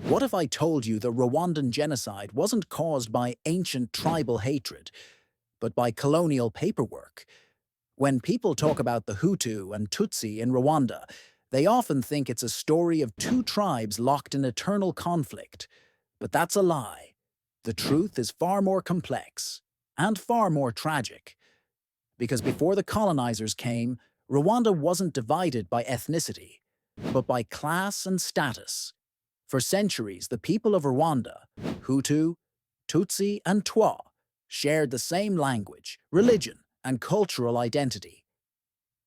What if I told you the Rwandan genocide wasn't caused by ancient tribal hatred, but by colonial paperwork? When people talk about the Hutu and Tutsi in Rwanda, they often think it's a story of two tribes locked in eternal conflict. But that's a lie. The truth is far more complex and far more tragic. Because before the colonizers came, Rwanda wasn't divided by ethnicity, but by class and status. For centuries, the people of Rwanda, Hutu, Tutsi, and Twa, shared the same language, religion, and cultural identity.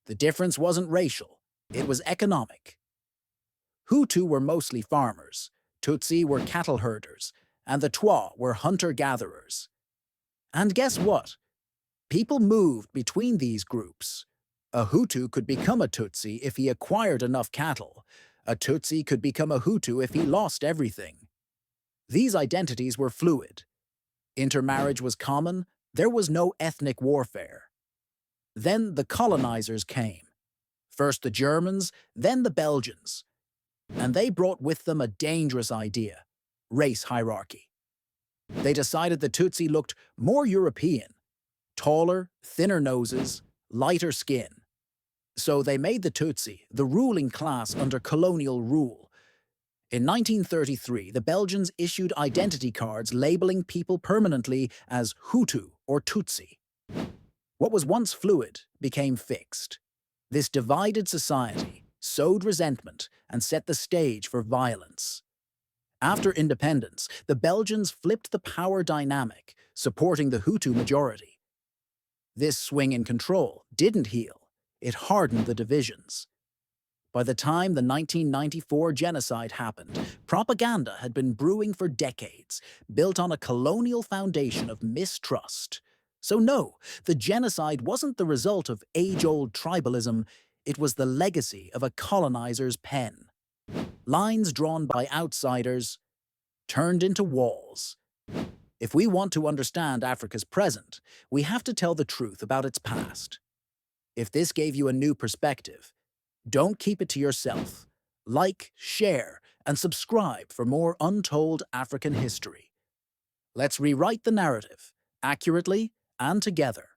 The difference wasn't racial, it was economic. Hutu were mostly farmers, Tutsi were cattle herders, and the Twa were hunter-gatherers. And guess what? People moved between these groups. A Hutu could become a Tutsi if he acquired enough cattle. A Tutsi could become a Hutu if he lost everything. These identities were fluid. Intermarriage was common, there was no ethnic warfare. Then the colonizers came. First the Germans, then the Belgians. And they brought with them a dangerous idea: race hierarchy. They decided the Tutsi looked more European, taller, thinner noses, lighter skin. So they made the Tutsi the ruling class under colonial rule. In 1933, the Belgians issued identity cards labeling people permanently as Hutu or Tutsi. What was once fluid became fixed. This divided society sowed resentment and set the stage for violence. After independence, the Belgians flipped the power dynamic, supporting the Hutu majority. This swing in control didn't heal, it hardened the divisions. By the time the 1994 genocide happened, propaganda had been brewing for decades, built on a colonial foundation of mistrust. So no, the genocide wasn't the result of age-old tribalism, it was the legacy of a colonizer's pen. Lines drawn by outsiders turned into walls. If we want to understand Africa's present, we have to tell the truth about its past. If this gave you a new perspective, don't keep it to yourself. Like, share, and subscribe for more untold African history. Let's rewrite the narrative, accurately and together.